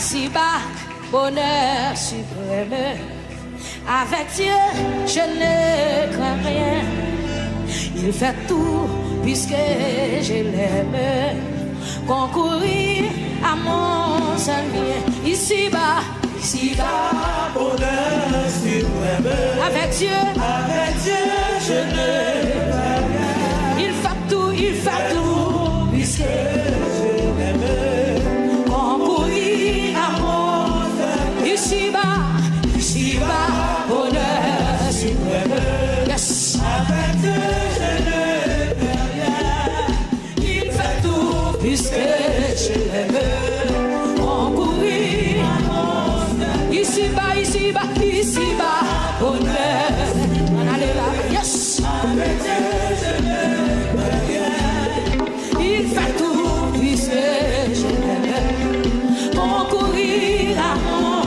Ici-bas, bonheur suprême. Avec Dieu, je ne crains rien. Il fait tout puisque je l'aime. Concourir à mon seul bien. Ici-bas, bonheur suprême. avec Dieu, je ne crains rien. il fait tout puisque Je l'aime. concourir à mon seul bien. Ici-bas, bonheur suprême. Yes. Avec Dieu, je ne crains rien. Il fait tout puisque je l'aime. Concourir à mon ici-bas, bonheur. On allait là, yes. Avec Dieu, je ne crains rien. Il fait tout puisque je l'aime. Concourir à mon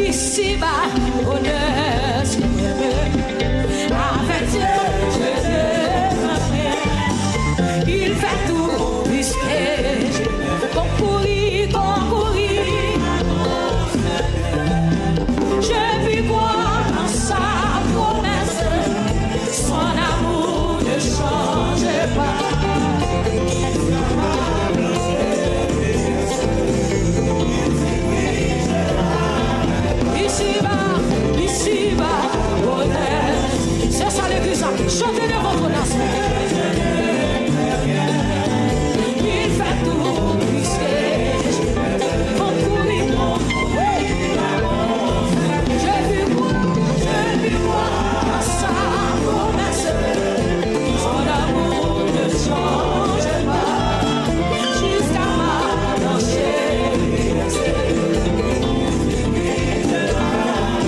ici-bas, bonheur, si je veux. Avec Dieu, je ne crains rien. Il fait tout puisque je l'aime. Concourir à mon je vis croire en sa promesse. Son amour ne change pas. Ici-bas, bonheur. C'est ça l'église. Chantez de votre nation. Il fait tout puisque je concourir. Je vis croire en sa promesse. Son amour ne change pas. Jusqu'à ma plancher.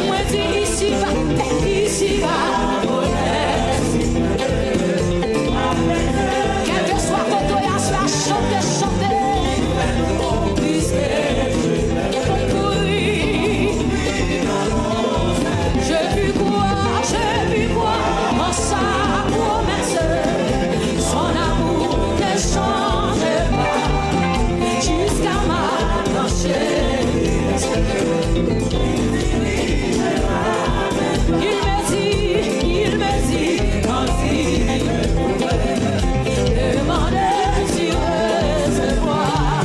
Moi dis ici-bas, bonheur. Quel que soit ton toyage, la chanter. Puisque concourir. Je vis croire en sa promesse. Son amour ne change pas. Jusqu'à ma plancher. Il me dit, demandez si recevoir.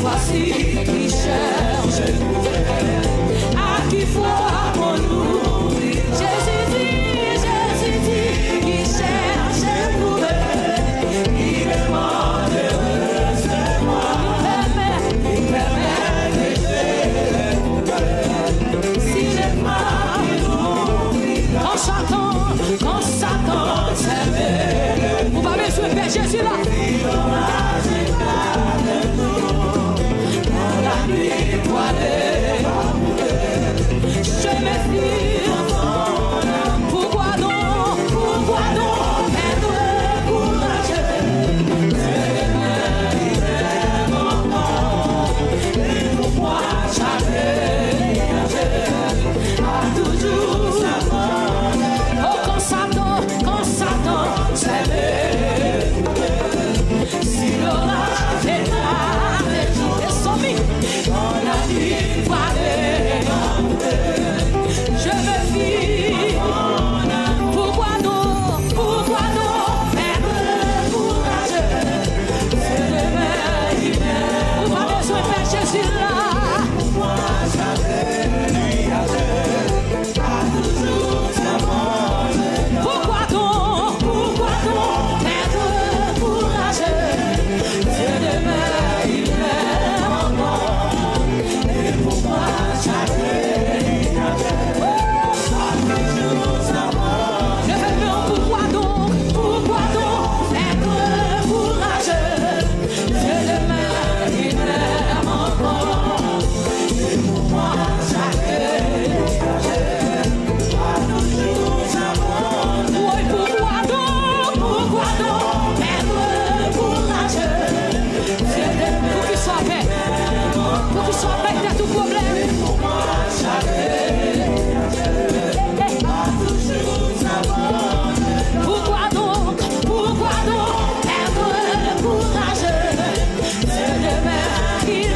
Voici qui cherche à qui foi pour nous. Jésus dit, qui cherche pour eux. Il demande de recevoir. Il permet que je fais. Si je quand Satan s'aime, vous m'avez souhaité Jésus là. Dans la nuit voilée, je me fie. Pourquoi donc être courageux? Et pourquoi jamais à toujours quand Satan s'aimait, si l'orage est sommet, dans la nuit voilée, je me fie. Pourquoi donc être courageux? C'est demain, vous m'avez besoin de faire Jésus là. Pourquoi jamais à toujours s'amour? Pourquoi donc être courageux? C'est demain, il m'aime encore. Et pourquoi jamais je veux dire pourquoi donc être courageux? C'est demain, il m'aime encore. Et pourquoi jamais pourquoi donc être courageux? Pour qu'il soit paix, de tout problème. Pourquoi donc être courageux? C'est demain qu'il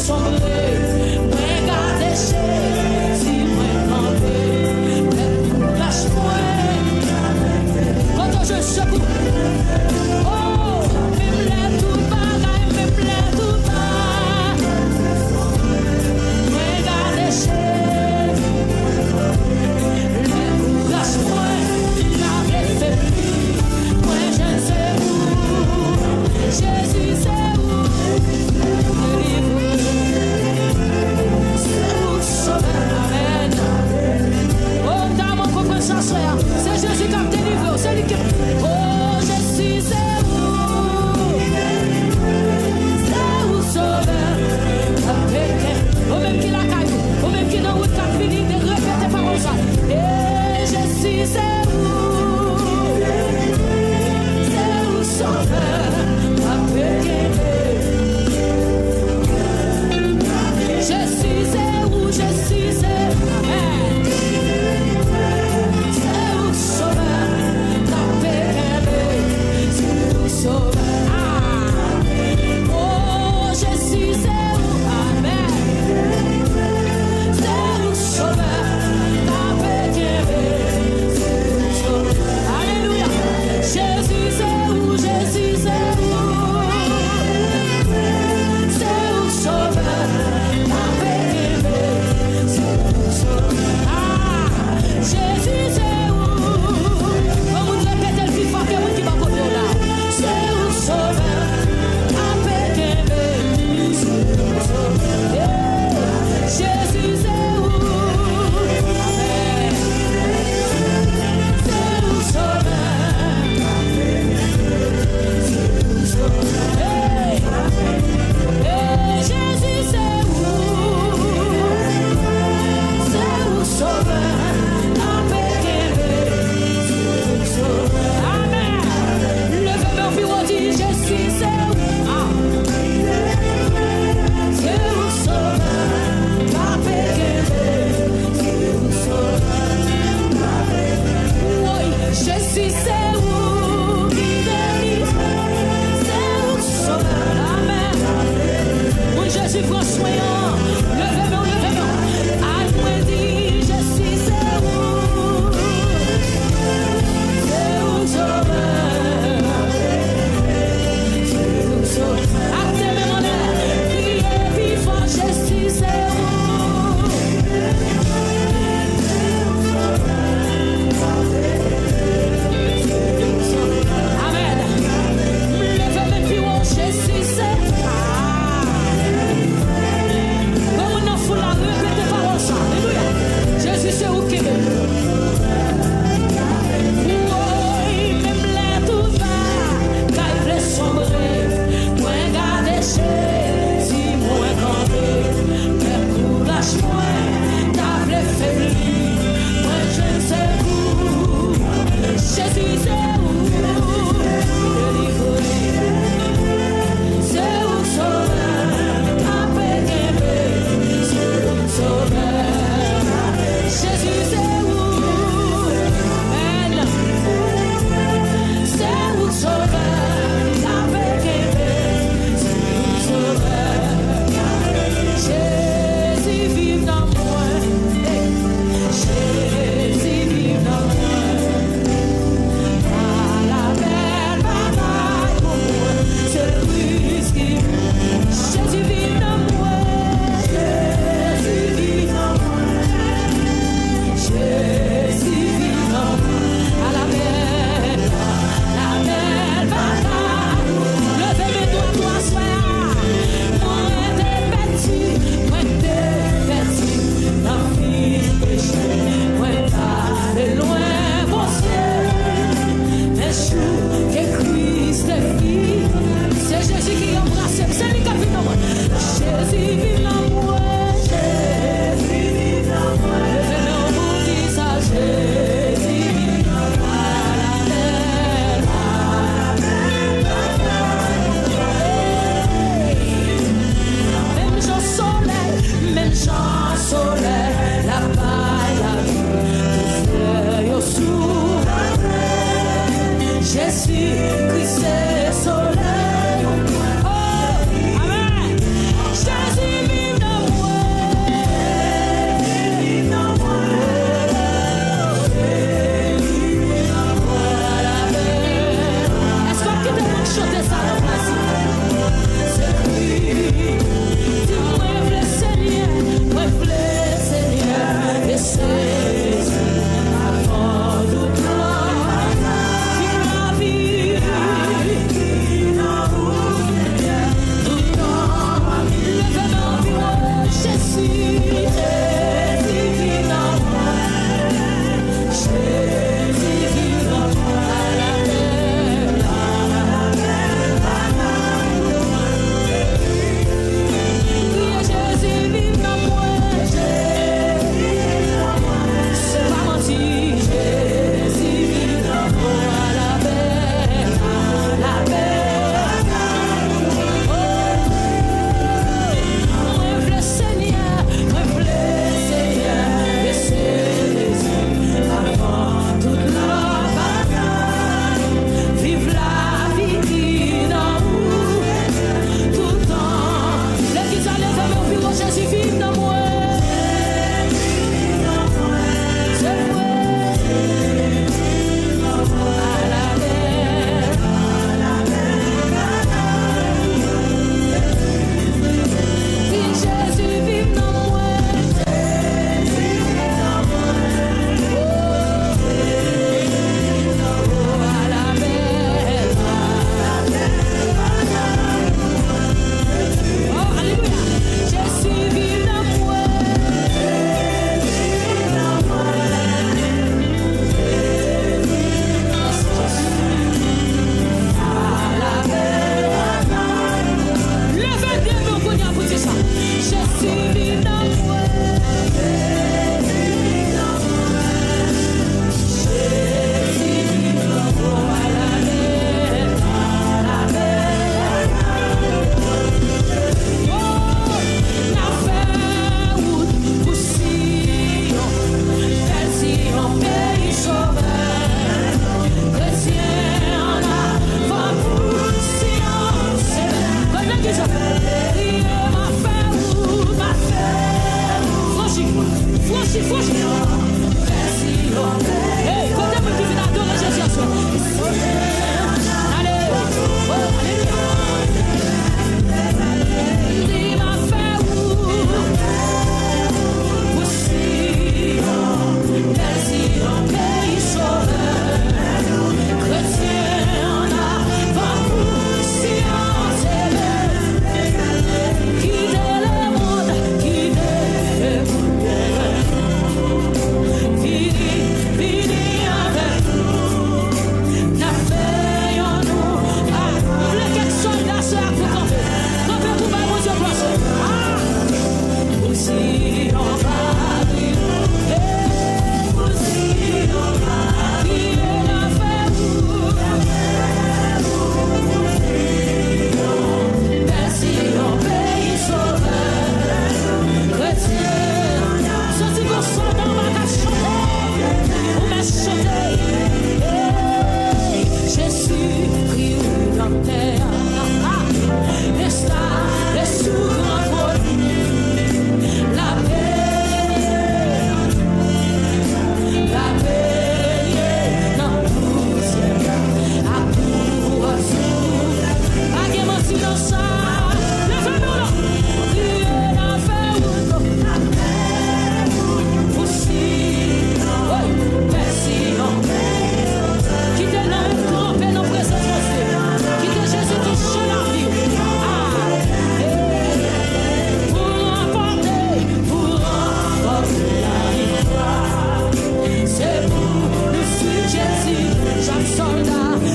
sombre, mwen gade che, si mwen kampe,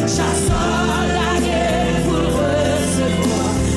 Chaque soldat est pour recevoir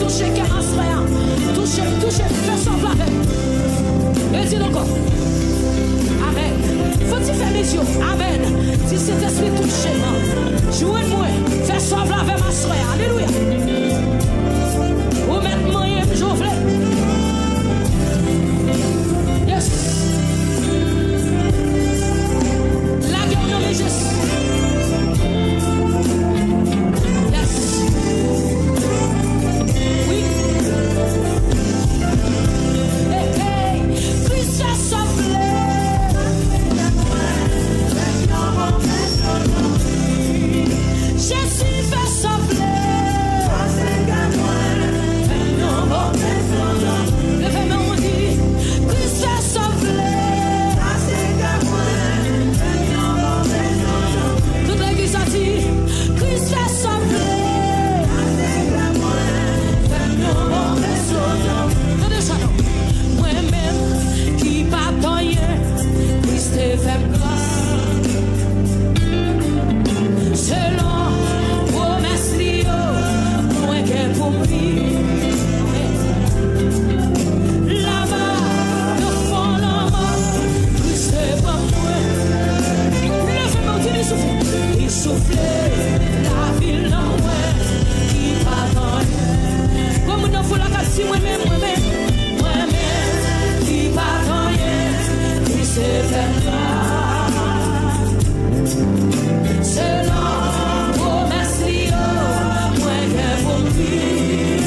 toucher qu'est-ce rien. Toucher, fais semblant avec. Et dis encore. Amen. Faut-il faire mes yeux? Amen. Si cet esprit touche moi, jouez-moi, fais semblant avec ma soeur. Alléluia. Ou mettre moyen, je voulais. Yes. La gueule de Jésus. Yes. Oui. Hey, hey. Christ a sauvé. Jésus fait sauver. Levez-moi, on dit, Christ fait sauver. Toute l'église a dit, Christ fait sauver. Moi-même qui pas rien, Christ fait gloire. Selon promesse Lio, moi qui pour lui. Là-bas, le fond là-bas, Christ est pas moi. Levez-moi, il souffle. Il souffle la ville là, ouais, qui pas rien. Comme nous faut la casse, moi-même, qui pas rien, Christ est fait gloire. Selon promesse Lio, moi qui pour lui.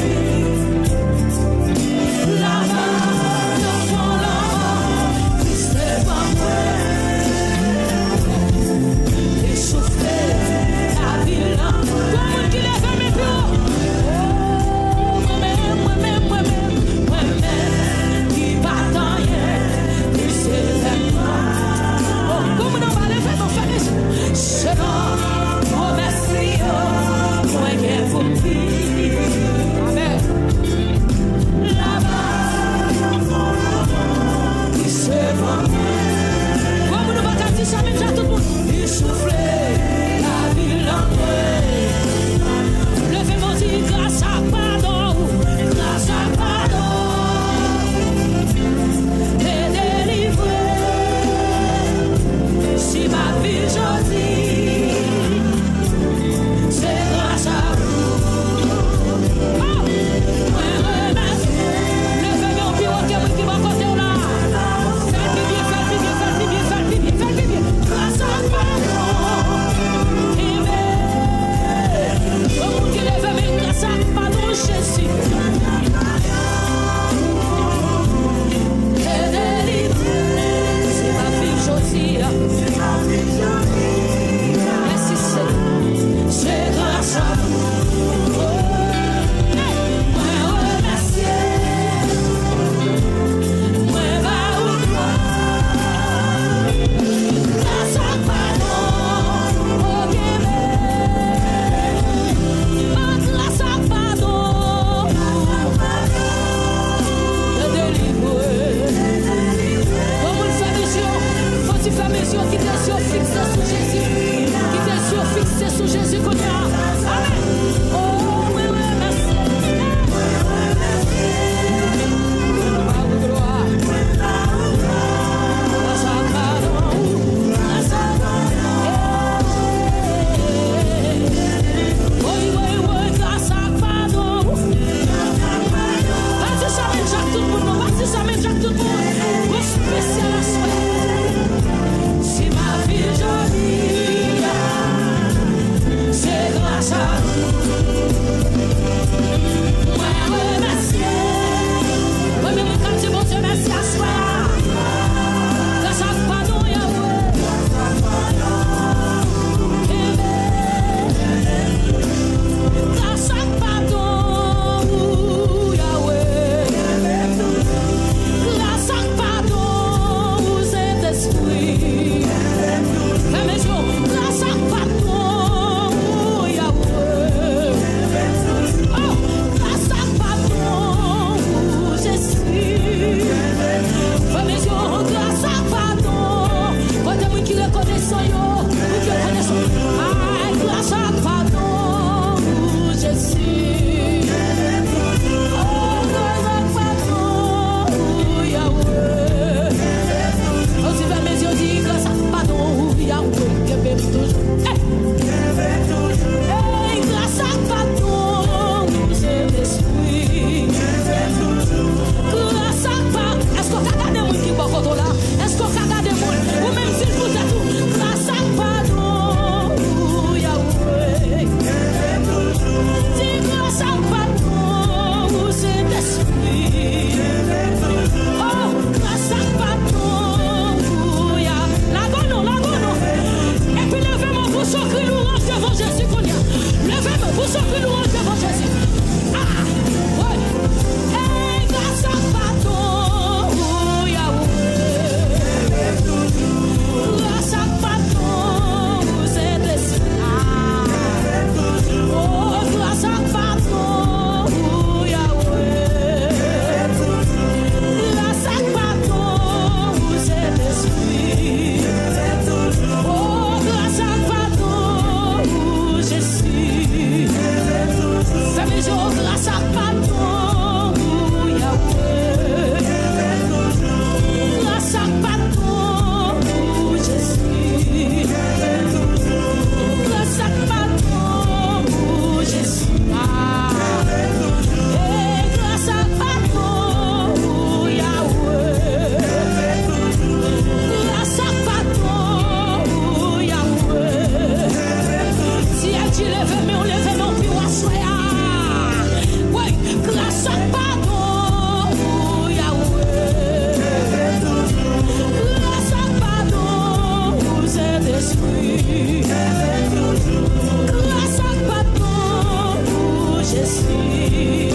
suis.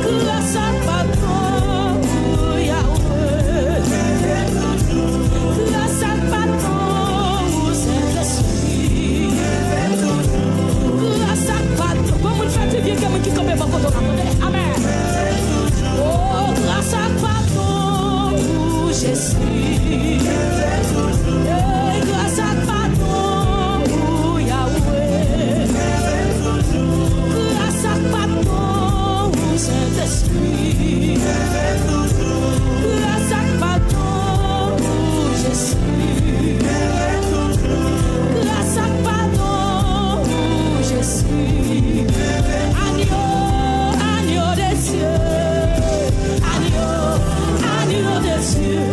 Grâce à pardon, Yahweh. Grâce à pardon, Saint-Esprit. Grâce à pardon. Comme vous faites bien, comme qui compte pas contre la amen. Oh, grâce à pardon, je suis. Grâce à pardon, Yahweh. Grâce à pardon, Saint-Esprit. Grâce à pardon, je suis. Grâce à pardon, je suis. Agneau des cieux. Agneau des cieux.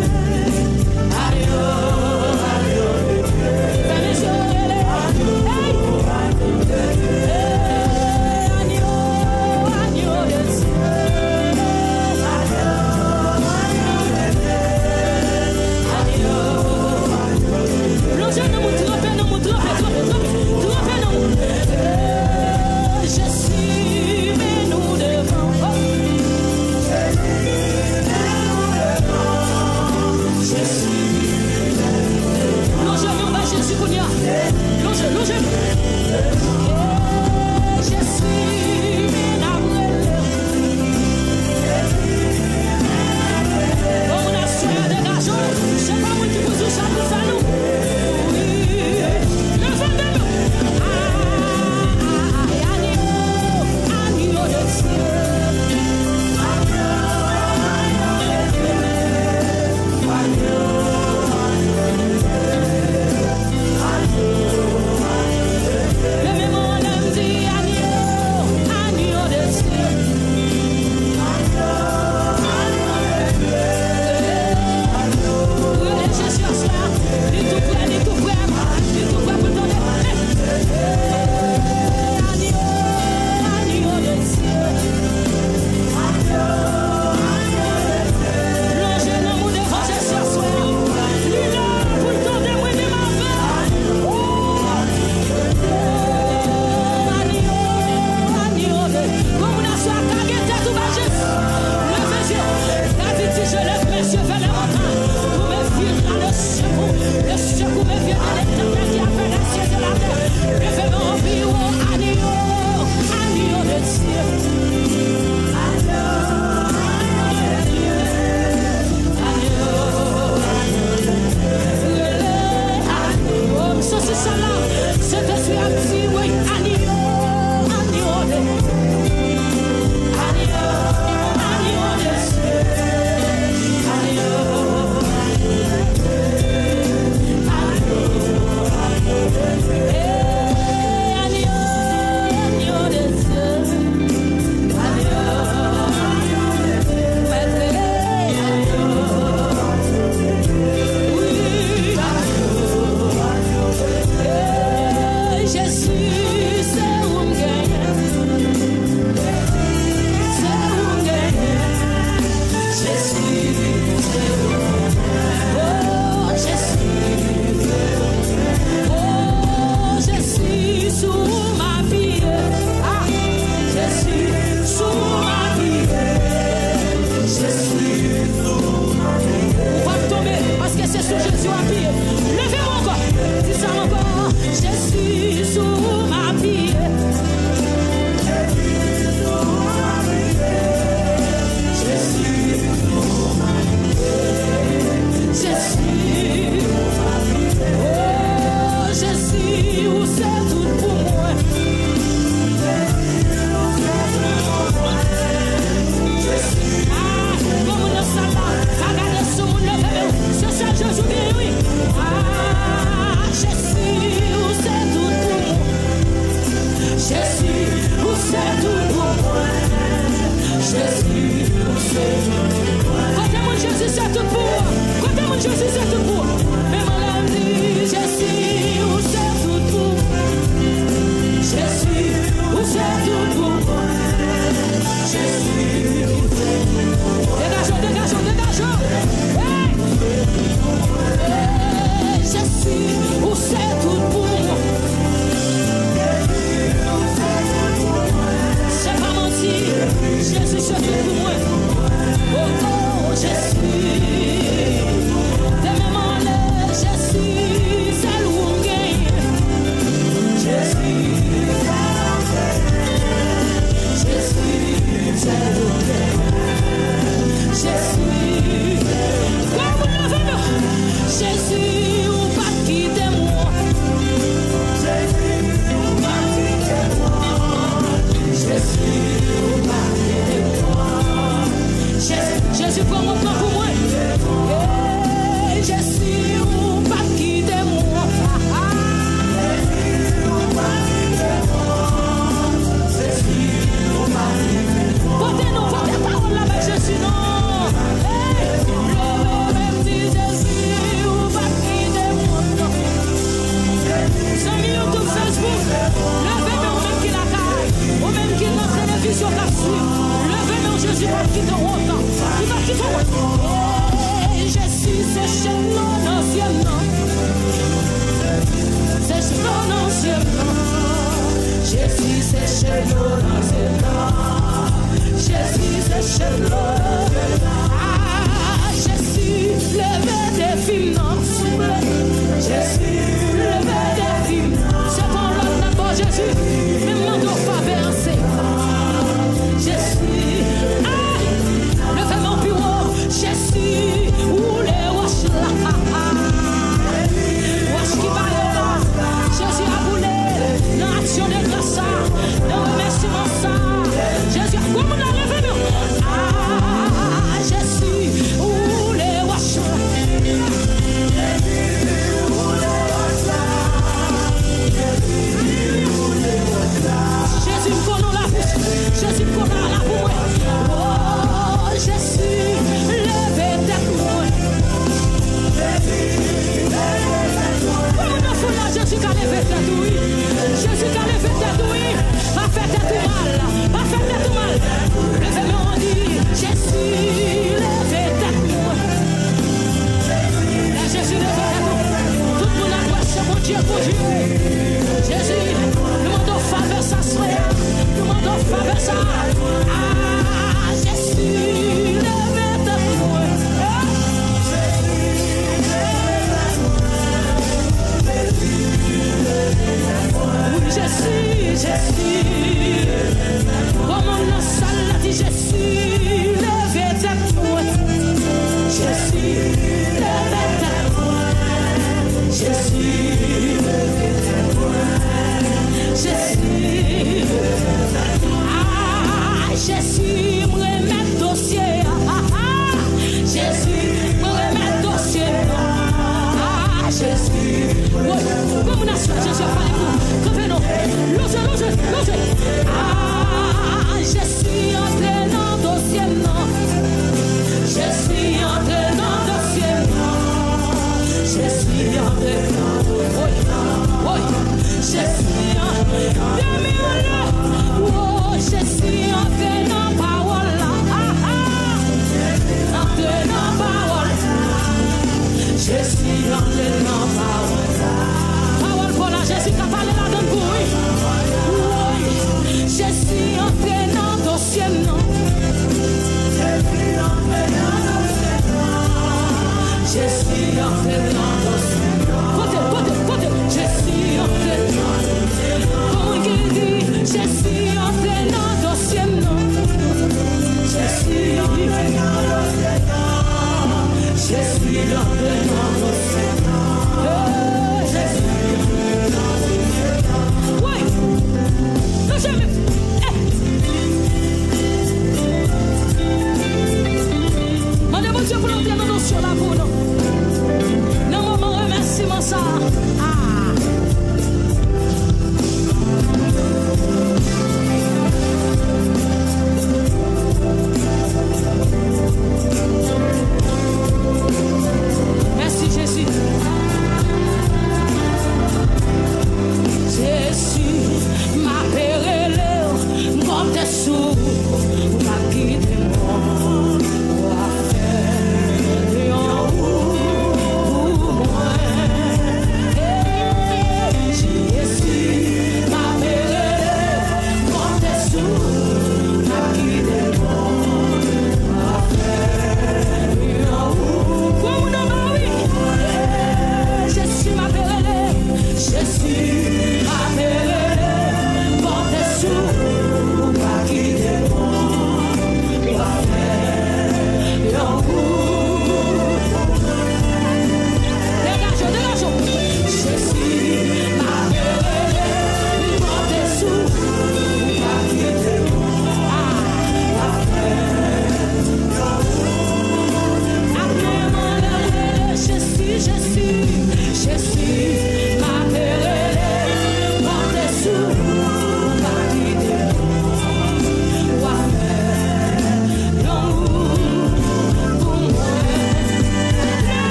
Jésus, c'est tout pour moi. Oh, Jésus. T'es même en l'air, Jésus, c'est l'où gagne. Jésus, c'est l'où gagne. Jésus, comme on l'a vu, Jésus, ou pas quitter moi. Jésus, ou pas quitter moi. Jésus, ou pas quitter moi. Jésus, prends mon temps pour moi. Jésus, ou pas quitter moi. Jésus, ou pas quitter moi. Jésus, ou pas quitter moi. Portez-nous, portez parole là avec Jésus, non. Le même dit Jésus, ou pas quitter moi. Sans YouTube, Facebook, levez-nous au même qui la caille, au même qui la télévision qu'a suivi. Levez-nous, Jésus, pas quitter moi. Tu vas quitter moi. Jésus, c'est chez nous, l'ancien nom. C'est chez nous, l'ancien nom. Jésus, c'est chez nous, l'ancien nom. Jésus, c'est chez nous. Ah, Jésus, levez des finances. Jésus, levez des finances. C'est ton lot d'abord, Jésus. Même mon dos pas versé. Jésus, ah, levez mon bureau. Jésus, où les wash là. Wash qui va là. Jésus a boulé dans l'action de grâce, dans le remerciement ça. Jésus, comment on a levé nous? Ah, Jésus, où les wash Jésus, me connaît la bouche. Jésus, me connaît la bouche. Oh, Jésus, levez tête moi. Comment on fout là, Jésus qui a levé tête, oui. Jésus qui a levé tête, oui. Pas fait tête mal, pas fait tête mal. Levez-moi, on dit, Jésus, levez tête moi. Là, Jésus, levez tête moi. Tout le monde a droit, c'est mon Dieu pour Dieu. Jésus, le monde faveur ça serait, le monde faveur ça. Ah, Jésus, levez tête moi. Oui, Jésus, comme on a salle dit Jésus, levez tête moi. Jésus, levez tête moi. Jésus, levez tête moi. Jésus, ah, Jésus, me remet dossier. Ah, Jésus, me remet dossier. Ah, Jésus, comme on a su, Jésus a parlé pour nous. Logez. Ah, Jésus, entré dans le dossier, non. Jésus, entré dans le dossier, non. Jésus, entré dans le dossier, non. Jésus, entré dans le dossier, non. Oh, Jésus, entré dans la parole, entré dans la parole. Jésus, entré dans la parole. Parole pour la Jésus qui a parlé là dans le bruit. Jésus entré dans le dossier, non. Jésus entré dans le dossier, non. Jésus entré dans le dossier, non. Côté. Jésus entré dans le dossier, non. Comment il dit? Jésus entré dans le dossier, non. Jésus entré dans le dossier, non. Jésus entré dans le dossier, non. Jésus entré dans le dossier, non. Oui. Mandez mon Dieu pour l'entrer dans nos cieux là pour nous.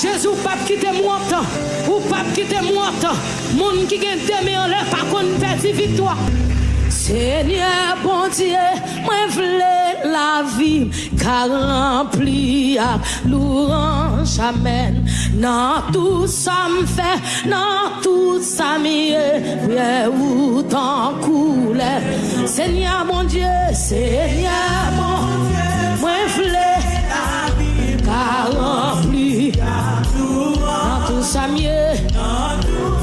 Jésus pas quitter mort ou pas quitter mort monde qui gagne demi en l'air pas qu'on perdre victoire. Seigneur bon Dieu, moi v'lais la vie car rempli à louange amen. Dans tout ça me fait, dans tout ça me fait où t'en coule. Seigneur mon Dieu, Seigneur mon Dieu, moi v'lais la vie car rempli dans tout ça me dans tout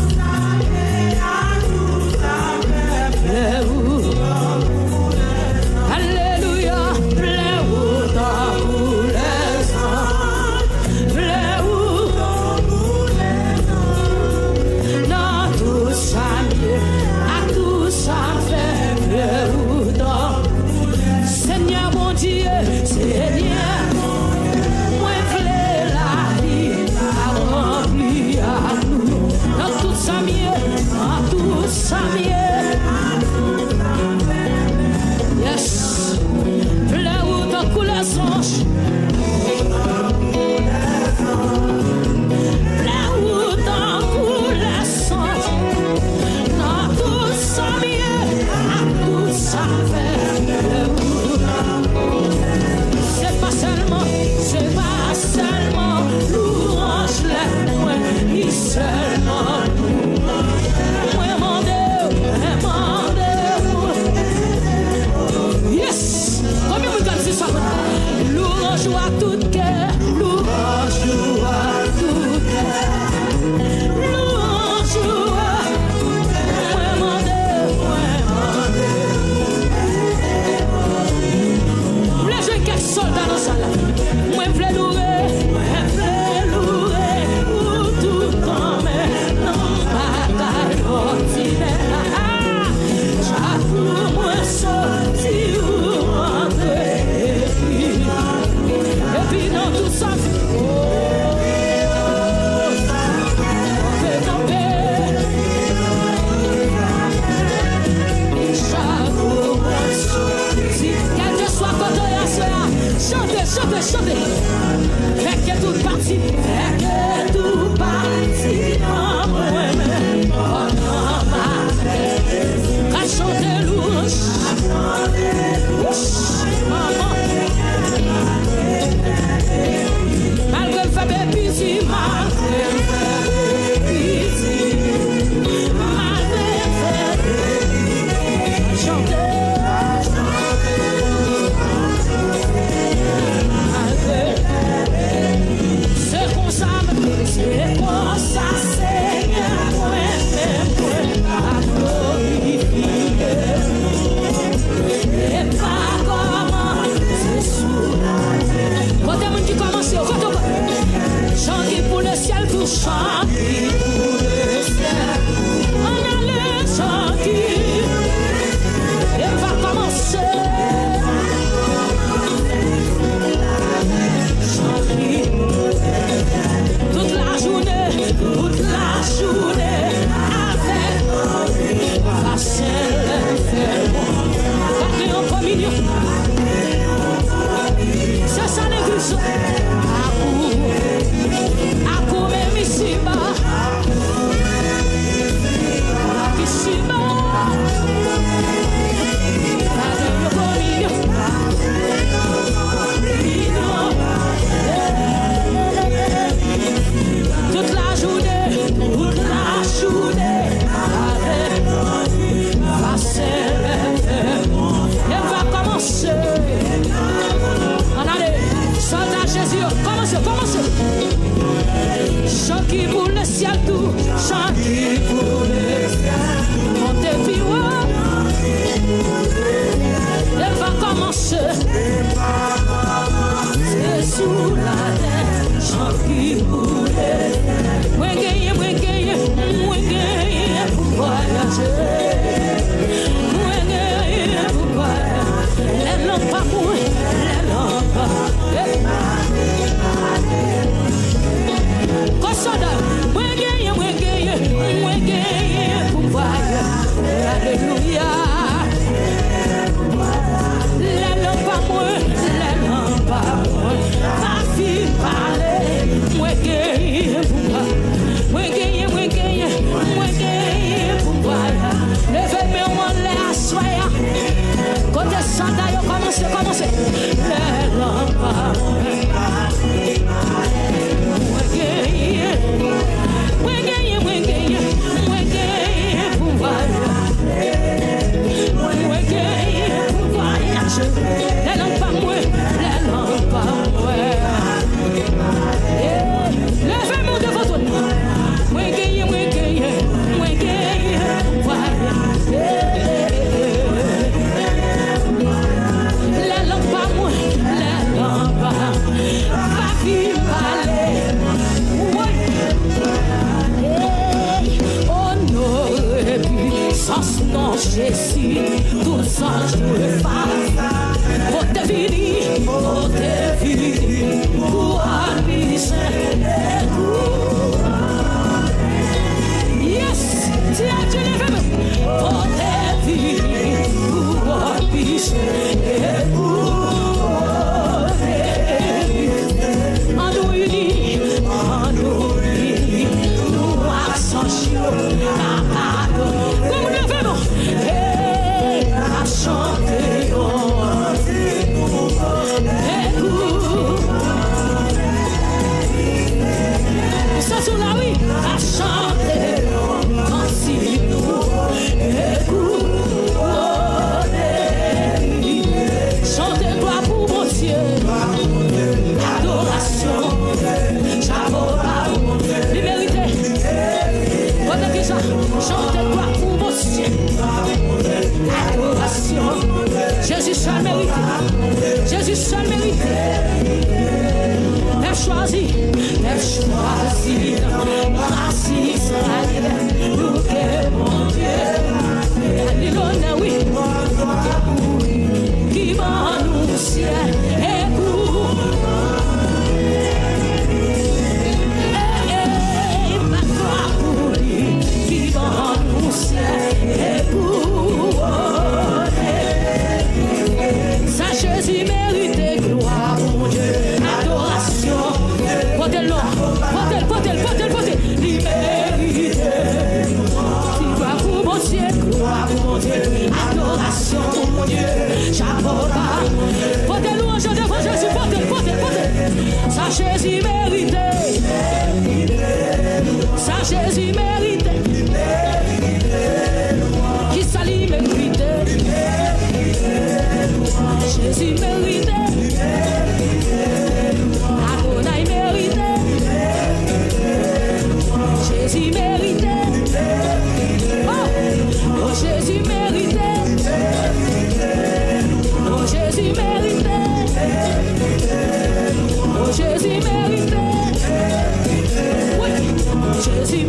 Jésus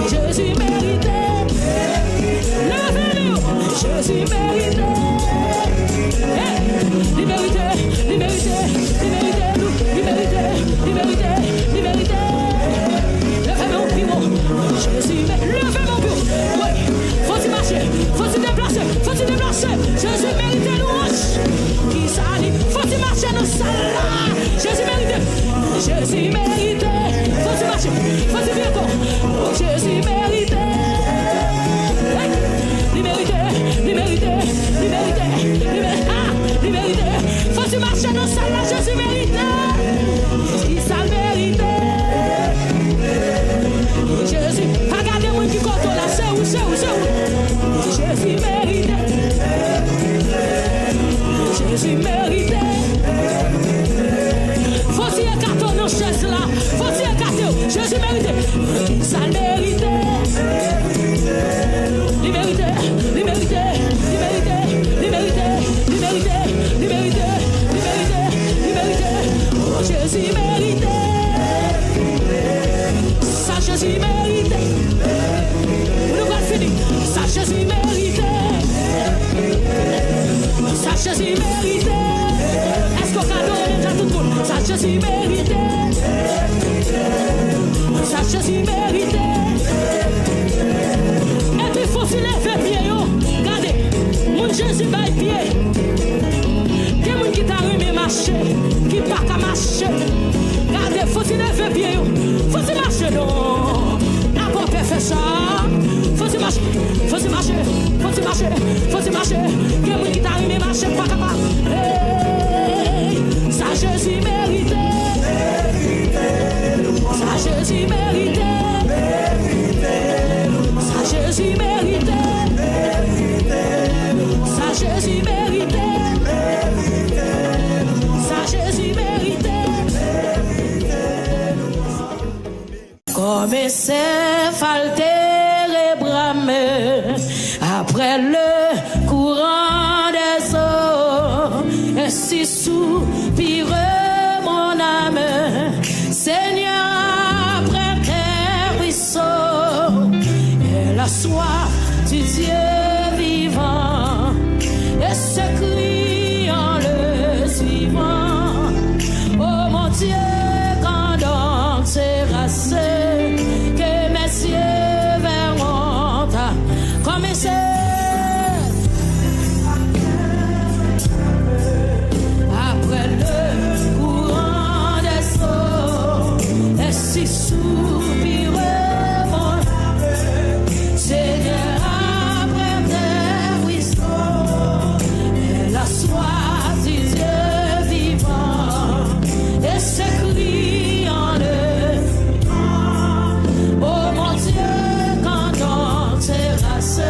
Jésus mérité. Levez-nous. Jésus mérité. Liberté, liberté, liberté, liberté, liberté, liberté. Levez mon bureau. Jésus mérité. Levez mon bureau. Oui. Faut-il marcher? Faut-il déplacer? Faut-il déplacer? Jésus mérité louange. Qui s'anime? Faut-il marcher dans salle là? Jésus mérité. Jésus mérité. Faut-il marcher? Faut-il bien quoi? Jésus mérité. Liberté, liberté, liberté, liberté, liberté. Faut-tu marcher dans salle là? Jésus mérité. Qui ça mérité? Jésus, regardez-moi qui compte là, c'est où? Jésus mérité. Jésus mérité. Faut-il écarter nos chaises là? Faut-il écarter? Jésus mérité. Ça mérité. Liberté, liberté, liberté, liberté, liberté, liberté, liberté, liberté. Oh Jésus mérité. Ça Jésus mérité. Nous allons finir. Ça Jésus mérité. Ça Jésus mérité. Est-ce qu'on cadeau déjà tout le monde? Ça Jésus mérité. Ça Jésus mérité. Et puis faut se lever pied yo. Regardez, mon Jésus va pied. Quel monde qui t'a remis marcher, qui pas qu'à marcher. Regardez, faut se lever pied yo. Faut se marcher non. La pompe fait ça. Faut se marcher, faut se marcher, faut se marcher, faut se marcher. Quel monde qui t'a remis marcher, pas capable. Hey, ça Jésus mérité. Ça Jésus mérité. Ça Jésus mérité. Ça Jésus mérité. Ça Jésus mérité. Comme c'est falter bramé après le courant des eaux, ainsi soupire mon âme, Seigneur, après tes ruisseaux, et la soif du Dieu vivant, et ce cri en le suivant. Oh mon Dieu, quand donc terrassé, que mes yeux verront comme c'est. Après le courant des eaux, et si soupire mon âme, Seigneur, après tes ruisseaux, et la soif du Dieu vivant, et ce cri en le. Oh mon Dieu, quand on terrasse,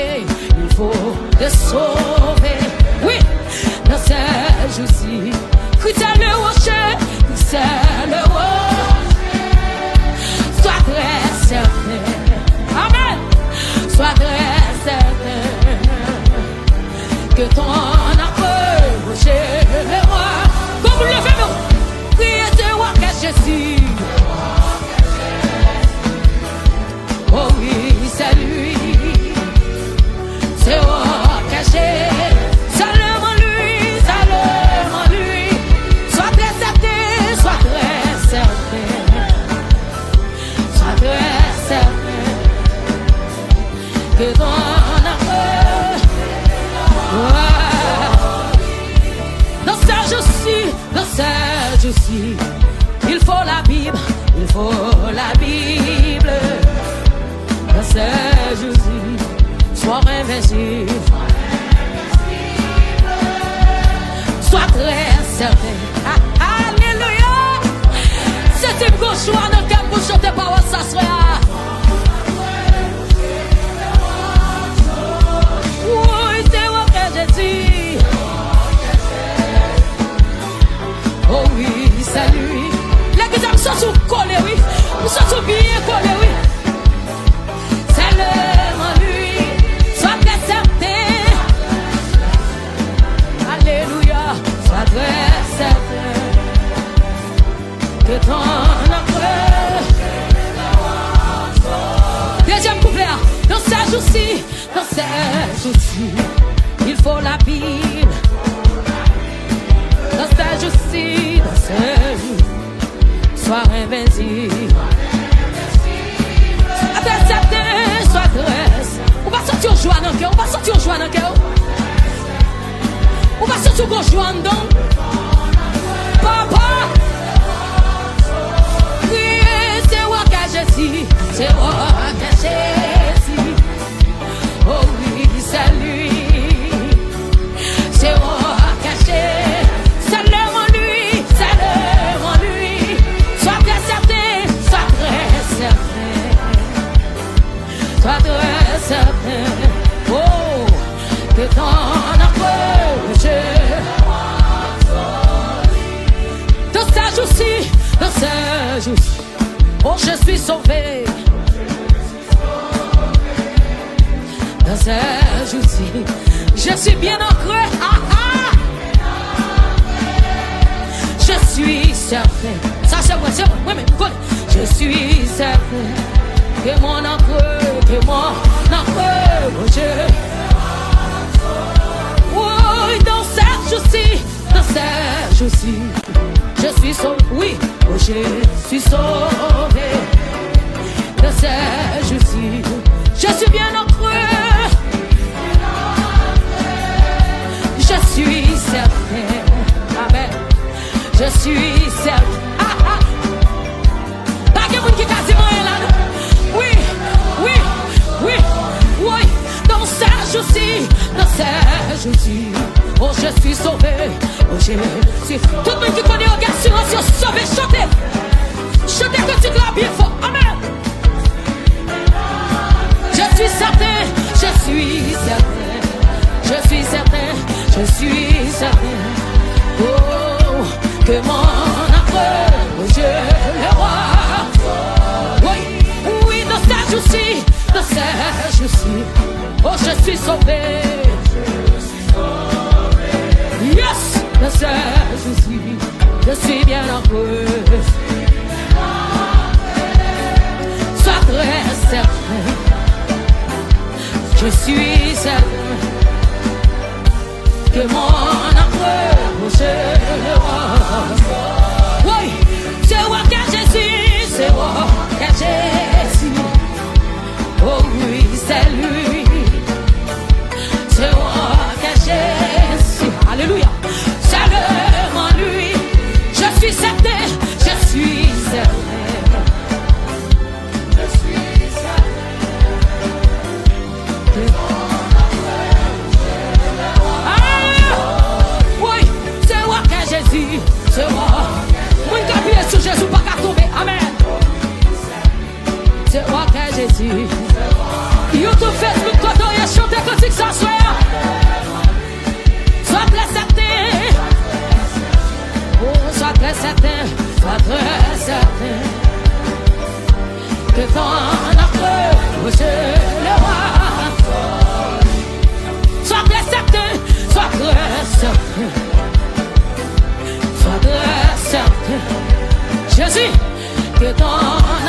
sauver, il faut te sauver. Oui, dans ces jours-ci, écoutez le rocher, écoutez le rocher. Sois très certain, amen, sois très certain que ton approche est roi. Comme vous le faites, nous, priez ce roi que Jésus. Oh oui, c'est lui, c'est roi caché. Seulement lui, seulement lui. Sois très certain, sois très certain, sois très certain que ton amour. Dans ce jour-ci, il faut la Bible, il faut la Bible. Dans ce jour-ci, sois invincible, sois très certain. Alléluia! C'est une gauche dans le cœur pour chanter par ça sera. Oui, c'est moi que j'ai dit. Oh oui, c'est lui. Les gens sont sous collés, oui. Nous sommes bien collés, oui. C'est seulement lui. Sois très certain. Alléluia. Sois très certain que ton amour. Deuxième couplet. Dans ces jours-ci, il faut la Bible. Dans ces jours-ci, sois invincible. Sois très certain, sois très. On va sortir au joie dans le cœur, on va sortir au joie dans le cœur. On va sortir au joie dans. Papa, oui, c'est moi que j'ai dit, c'est moi que j'ai dit. Oh oui, c'est lui, c'est moi caché. Seulement lui, seulement lui. Sois très certain, sois très certain, sois très certain. Oh, que ton approche. Dans ce jour-ci, dans ce jour-ci, oh, je suis sauvé. Dans ce jour-ci, je suis bien ancré. Ah, ah. Je suis certain. Ça c'est moi, mais vous connaissez. Je suis certain que mon approche. Oui, dans ce jour-ci, je suis sauvé. Oui, oh, je suis sauvé. Dans ce jour-ci, je suis bien ancré. Je suis certain. Amen. Je suis certain. Ah, ah. Pas que vous qui quasiment est là. Oui, oui, oui, oui. Dans ce jour-ci, oh, je suis sauvé. Oh, je suis. Tout le monde qui connaît, regarde silence, sauvé, chantez. Chantez que tu l'as bien fort. Amen. Je suis certain, je suis certain, je suis certain, je suis certain. Oh, que mon approche le roi. Oui, oui, dans ce jour-ci, oh, je suis sauvé. Yes, dans ce jour-ci, je suis bien heureux. Sois très certain, je suis certain que mon approche le roi. Oui, c'est moi que Jésus, c'est moi que Jésus. Oh oui, c'est lui, c'est moi que Jésus. Alléluia, seulement lui. Je suis certain, je suis certain, je suis certain que Jésus, c'est moi. Moi, je appuie sur Jésus, pas qu'à tomber. Amen. C'est moi que Jésus. YouTube, Facebook, quand on y a chanté que ton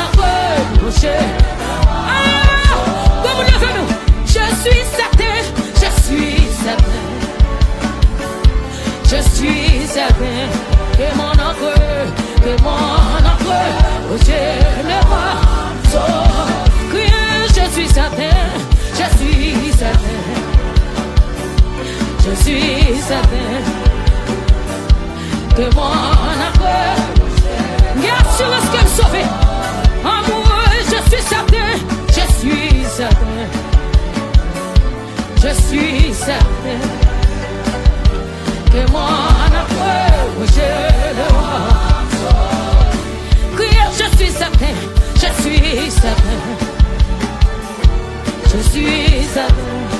approche. Comme nous devons, je suis certain, je suis certain. Je suis certain que mon encre, je ne vois que je suis certain, je suis certain, je suis certain que mon encre, assurance qu'elle sauve. Amour, je suis certain, je suis certain, je suis certain. Que mon approche le roi. Je suis certain, je suis certain, je suis certain.